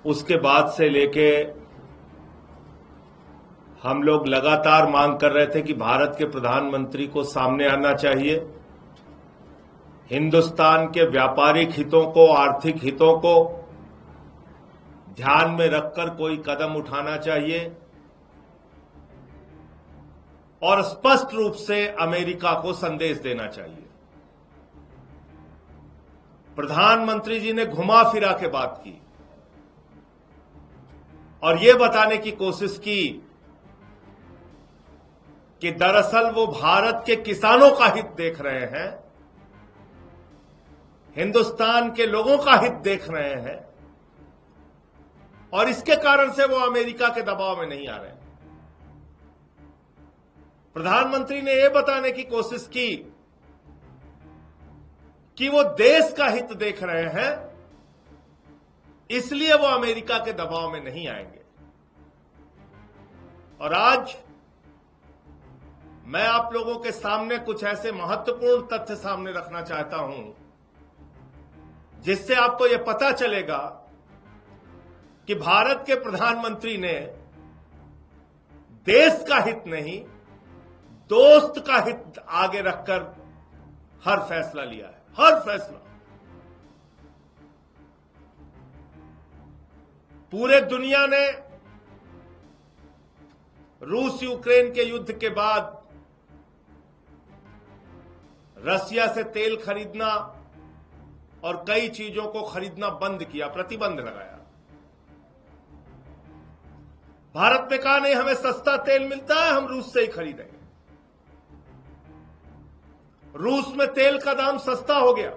उसके बाद से लेके हम लोग लगातार मांग कर रहे थे कि भारत के प्रधानमंत्री को सामने आना चाहिए, हिंदुस्तान के व्यापारिक हितों को, आर्थिक हितों को ध्यान में रखकर कोई कदम उठाना चाहिए और स्पष्ट रूप से अमेरिका को संदेश देना चाहिए। प्रधानमंत्री जी ने घुमा फिरा के बात की और ये बताने की कोशिश की कि दरअसल वो भारत के किसानों का हित देख रहे हैं, हिंदुस्तान के लोगों का हित देख रहे हैं और इसके कारण से वो अमेरिका के दबाव में नहीं आ रहे हैं। प्रधानमंत्री ने यह बताने की कोशिश की कि वो देश का हित देख रहे हैं, इसलिए वो अमेरिका के दबाव में नहीं आएंगे। और आज मैं आप लोगों के सामने कुछ ऐसे महत्वपूर्ण तथ्य सामने रखना चाहता हूं जिससे आपको यह पता चलेगा कि भारत के प्रधानमंत्री ने देश का हित नहीं, दोस्त का हित आगे रखकर हर फैसला लिया है, हर फैसला। पूरे दुनिया ने रूस यूक्रेन के युद्ध के बाद रसिया से तेल खरीदना और कई चीजों को खरीदना बंद किया, प्रतिबंध लगाया। भारत ने कहा नहीं, हमें सस्ता तेल मिलता है, हम रूस से ही खरीदेंगे। रूस में तेल का दाम सस्ता हो गया,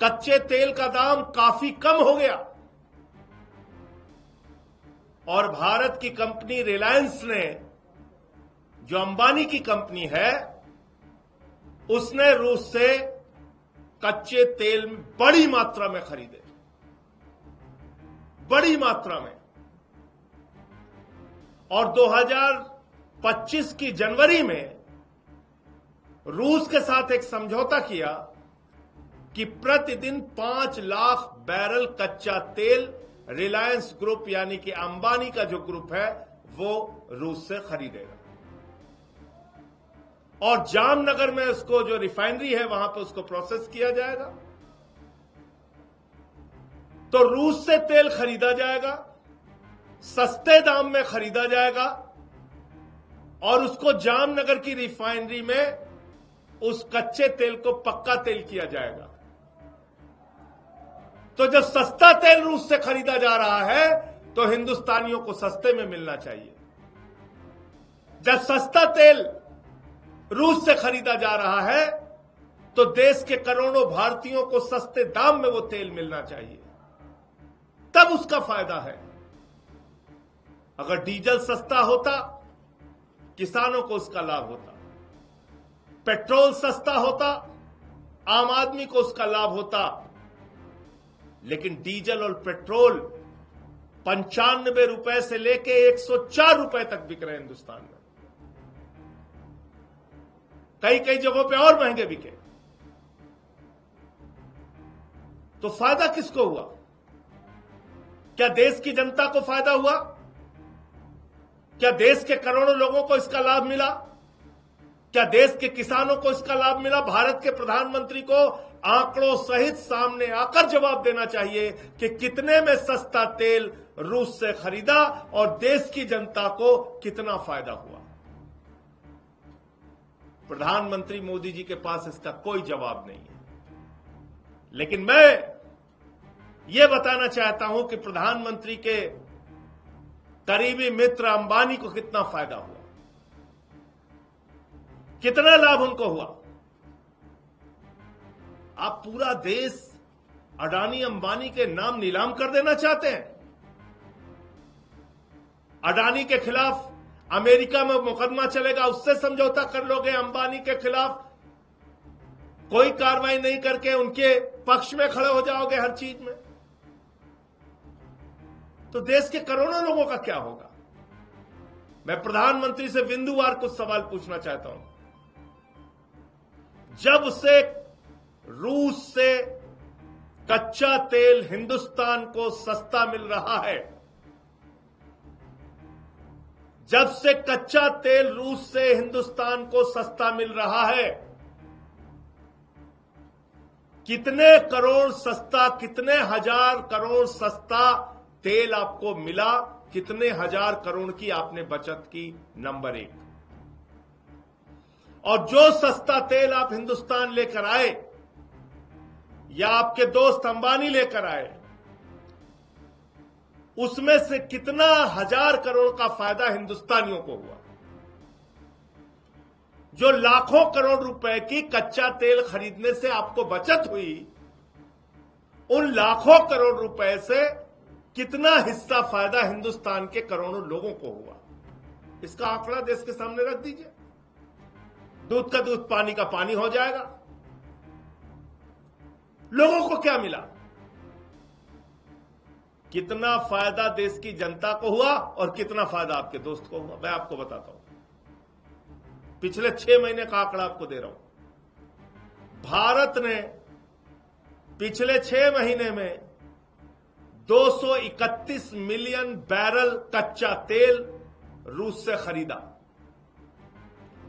कच्चे तेल का दाम काफी कम हो गया और भारत की कंपनी रिलायंस ने, जो अंबानी की कंपनी है, उसने रूस से कच्चे तेल बड़ी मात्रा में खरीदे, बड़ी मात्रा में। और 2025 की जनवरी में रूस के साथ एक समझौता किया कि प्रतिदिन 5 लाख बैरल कच्चा तेल रिलायंस ग्रुप यानी कि अंबानी का जो ग्रुप है वो रूस से खरीदेगा और जामनगर में उसको जो रिफाइनरी है वहां पर उसको प्रोसेस किया जाएगा। तो रूस से तेल खरीदा जाएगा, सस्ते दाम में खरीदा जाएगा और उसको जामनगर की रिफाइनरी में उस कच्चे तेल को पक्का तेल किया जाएगा। तो जब सस्ता तेल रूस से खरीदा जा रहा है तो हिंदुस्तानियों को सस्ते में मिलना चाहिए। जब सस्ता तेल रूस से खरीदा जा रहा है तो देश के करोड़ों भारतीयों को सस्ते दाम में वो तेल मिलना चाहिए, तब उसका फायदा है। अगर डीजल सस्ता होता, किसानों को उसका लाभ होता, पेट्रोल सस्ता होता, आम आदमी को उसका लाभ होता। लेकिन डीजल और पेट्रोल 95 रुपए से लेके 104 रुपए तक बिक रहे हैं हिंदुस्तान में, कई कई जगहों पे और महंगे बिके। तो फायदा किसको हुआ? क्या देश की जनता को फायदा हुआ? क्या देश के करोड़ों लोगों को इसका लाभ मिला? क्या देश के किसानों को इसका लाभ मिला? भारत के प्रधानमंत्री को आंकड़ों सहित सामने आकर जवाब देना चाहिए कि कितने में सस्ता तेल रूस से खरीदा और देश की जनता को कितना फायदा हुआ। प्रधानमंत्री मोदी जी के पास इसका कोई जवाब नहीं है। लेकिन मैं यह बताना चाहता हूं कि प्रधानमंत्री के करीबी मित्र अंबानी को कितना फायदा हुआ, कितना लाभ उनको हुआ। आप पूरा देश अडानी अंबानी के नाम नीलाम कर देना चाहते हैं। अडानी के खिलाफ अमेरिका में मुकदमा चलेगा, उससे समझौता कर लोगे। अंबानी के खिलाफ कोई कार्रवाई नहीं करके उनके पक्ष में खड़े हो जाओगे हर चीज में। तो देश के करोड़ों लोगों का क्या होगा? मैं प्रधानमंत्री से बिंदुवार कुछ सवाल पूछना चाहता हूं। जब से रूस से कच्चा तेल हिंदुस्तान को सस्ता मिल रहा है, जब से कच्चा तेल रूस से हिंदुस्तान को सस्ता मिल रहा है, कितने करोड़ सस्ता, कितने हजार करोड़ सस्ता तेल आपको मिला, कितने हजार करोड़ की आपने बचत की, नंबर 1। और जो सस्ता तेल आप हिंदुस्तान लेकर आए या आपके दोस्त अंबानी लेकर आए, उसमें से कितना हजार करोड़ का फायदा हिंदुस्तानियों को हुआ। जो लाखों करोड़ रुपए की कच्चा तेल खरीदने से आपको बचत हुई, उन लाखों करोड़ रुपए से कितना हिस्सा फायदा हिंदुस्तान के करोड़ों लोगों को हुआ, इसका आंकड़ा देश के सामने रख दीजिए। दूध का दूध, पानी का पानी हो जाएगा। लोगों को क्या मिला, कितना फायदा देश की जनता को हुआ और कितना फायदा आपके दोस्त को हुआ, मैं आपको बताता हूं। पिछले 6 महीने का आंकड़ा आपको दे रहा हूं। भारत ने पिछले 6 महीने में 231 मिलियन बैरल कच्चा तेल रूस से खरीदा।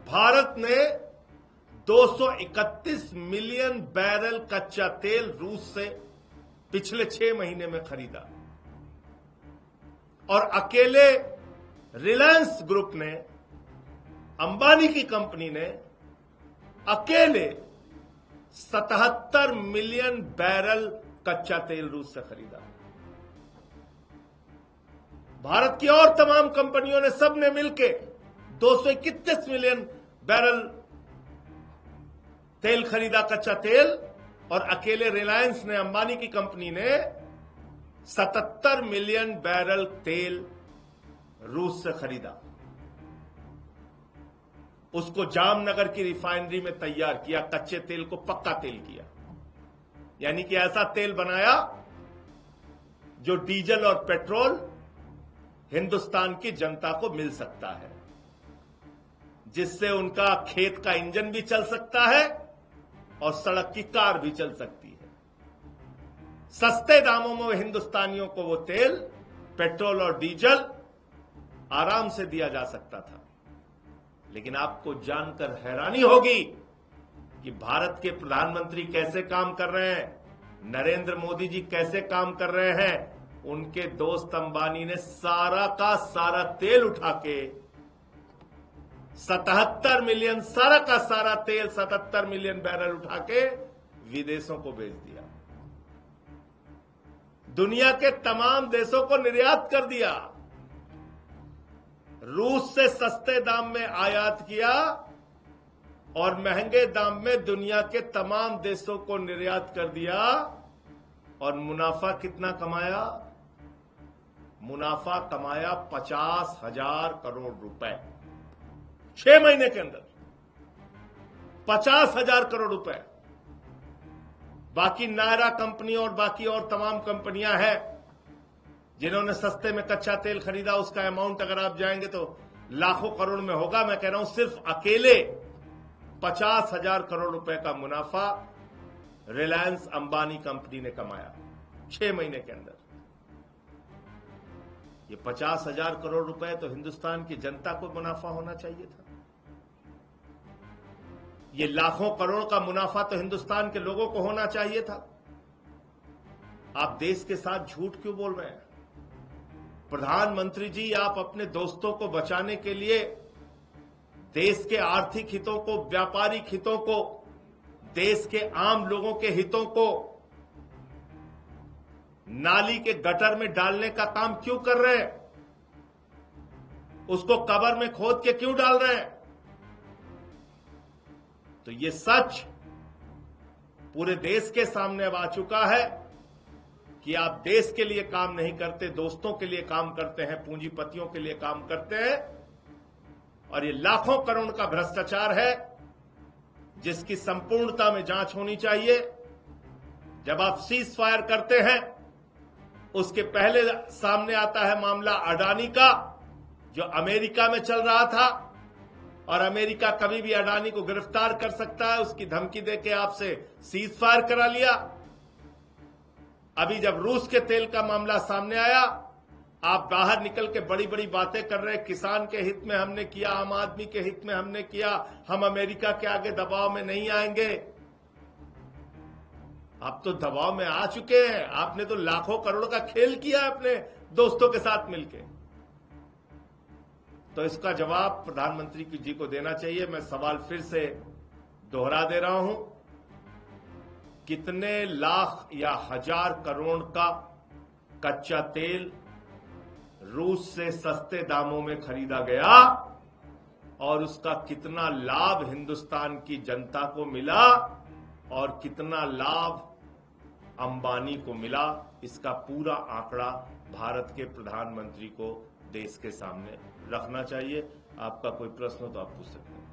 भारत ने 231 मिलियन बैरल कच्चा तेल रूस से पिछले 6 महीने में खरीदा। और अकेले रिलायंस ग्रुप ने, अंबानी की कंपनी ने अकेले 77 मिलियन बैरल कच्चा तेल रूस से खरीदा। भारत की और तमाम कंपनियों ने, सबने मिलकर 231 मिलियन बैरल तेल खरीदा, कच्चा तेल। और अकेले रिलायंस ने, अंबानी की कंपनी ने 77 मिलियन बैरल तेल रूस से खरीदा। उसको जामनगर की रिफाइनरी में तैयार किया, कच्चे तेल को पक्का तेल किया, यानी कि ऐसा तेल बनाया जो डीजल और पेट्रोल हिंदुस्तान की जनता को मिल सकता है, जिससे उनका खेत का इंजन भी चल सकता है और सड़क की कार भी चल सकती है। सस्ते दामों में हिंदुस्तानियों को वो तेल, पेट्रोल और डीजल आराम से दिया जा सकता था। लेकिन आपको जानकर हैरानी होगी कि भारत के प्रधानमंत्री कैसे काम कर रहे हैं, नरेंद्र मोदी जी कैसे काम कर रहे हैं। उनके दोस्त अंबानी ने सारा का सारा तेल उठा के 77 मिलियन, सारा का सारा तेल 77 मिलियन बैरल उठा के विदेशों को भेज दिया, दुनिया के तमाम देशों को निर्यात कर दिया। रूस से सस्ते दाम में आयात किया और महंगे दाम में दुनिया के तमाम देशों को निर्यात कर दिया। और मुनाफा कितना कमाया? मुनाफा कमाया 50,000 करोड़ रुपए 6 महीने के अंदर, 50,000 करोड़ रुपए। बाकी नायरा कंपनी और बाकी और तमाम कंपनियां हैं जिन्होंने सस्ते में कच्चा तेल खरीदा, उसका अमाउंट अगर आप जाएंगे तो लाखों करोड़ में होगा। मैं कह रहा हूं सिर्फ अकेले 50,000 करोड़ रुपए का मुनाफा रिलायंस अंबानी कंपनी ने कमाया 6 महीने के अंदर। ये 50,000 करोड़ रुपए तो हिंदुस्तान की जनता को मुनाफा होना चाहिए था। ये लाखों करोड़ का मुनाफा तो हिंदुस्तान के लोगों को होना चाहिए था। आप देश के साथ झूठ क्यों बोल रहे हैं? प्रधानमंत्री जी, आप अपने दोस्तों को बचाने के लिए देश के आर्थिक हितों को, व्यापारिक हितों को, देश के आम लोगों के हितों को नाली के गटर में डालने का काम क्यों कर रहे हैं? उसको कबर में खोद के क्यों डाल रहे हैं? तो ये सच पूरे देश के सामने अब आ चुका है कि आप देश के लिए काम नहीं करते, दोस्तों के लिए काम करते हैं, पूंजीपतियों के लिए काम करते हैं। और ये लाखों करोड़ का भ्रष्टाचार है जिसकी संपूर्णता में जांच होनी चाहिए। जब आप सीज फायर करते हैं, उसके पहले सामने आता है मामला अडानी का, जो अमेरिका में चल रहा था। और अमेरिका कभी भी अडानी को गिरफ्तार कर सकता है, उसकी धमकी देके आपसे सीज फायर करा लिया। अभी जब रूस के तेल का मामला सामने आया, आप बाहर निकल के बड़ी बड़ी बातें कर रहे, किसान के हित में हमने किया, आम आदमी के हित में हमने किया, हम अमेरिका के आगे दबाव में नहीं आएंगे। आप तो दबाव में आ चुके हैं। आपने तो लाखों करोड़ों का खेल किया अपने दोस्तों के साथ मिलकर। तो इसका जवाब प्रधानमंत्री जी को देना चाहिए। मैं सवाल फिर से दोहरा दे रहा हूं, कितने लाख या हजार करोड़ का कच्चा तेल रूस से सस्ते दामों में खरीदा गया और उसका कितना लाभ हिंदुस्तान की जनता को मिला और कितना लाभ अंबानी को मिला, इसका पूरा आंकड़ा भारत के प्रधानमंत्री को देश के सामने रखना चाहिए। आपका कोई प्रश्न हो तो आप पूछ सकते हैं।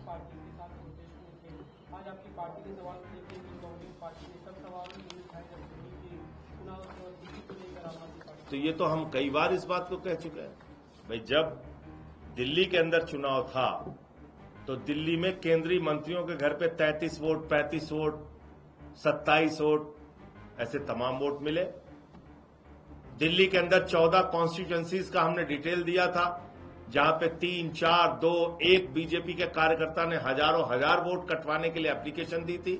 पार्टी के साथ प्रोटेस्ट में थे। आज आपकी पार्टी के सवाल को लेकर कांग्रेस पार्टी ने सब सवालों में उठाए जाते हैं कि चुनाव दिल्ली को लेकर आम आदमी पार्टी। तो ये तो हम कई बार इस बात को कह चुके हैं भाई, जब दिल्ली के अंदर चुनाव था तो दिल्ली में केंद्रीय मंत्रियों के घर पे 33 वोट, 35 वोट, 27 वोट, ऐसे तमाम वोट मिले। दिल्ली के अंदर 14 कॉन्स्टिट्यूएंसीज का हमने डिटेल दिया था, जहां पे 3, 4, 2, 1 बीजेपी के कार्यकर्ता ने हजारों हजार वोट कटवाने के लिए एप्लीकेशन दी थी।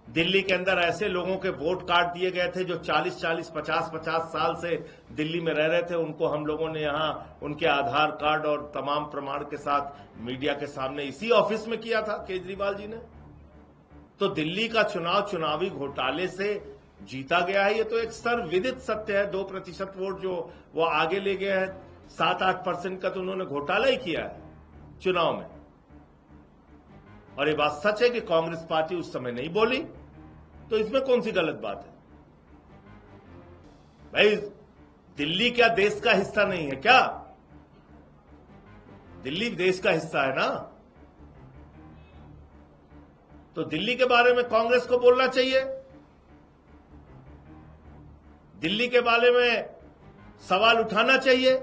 दिल्ली के अंदर ऐसे लोगों के वोट काट दिए गए थे जो 40-40, 50-50 साल से दिल्ली में रह रहे थे। उनको हम लोगों ने यहां उनके आधार कार्ड और तमाम प्रमाण के साथ मीडिया के सामने इसी ऑफिस में किया था केजरीवाल जी ने। तो दिल्ली का चुनाव चुनावी घोटाले से जीता गया है, ये तो एक सर्वविदित सत्य है। 2% वोट जो वो आगे ले गए हैं, 7-8% का तो उन्होंने घोटाला ही किया है चुनाव में। और ये बात सच है कि कांग्रेस पार्टी उस समय नहीं बोली, तो इसमें कौन सी गलत बात है भाई? दिल्ली क्या देश का हिस्सा नहीं है क्या? दिल्ली देश का हिस्सा है ना। तो दिल्ली के बारे में कांग्रेस को बोलना चाहिए, दिल्ली के बारे में सवाल उठाना चाहिए।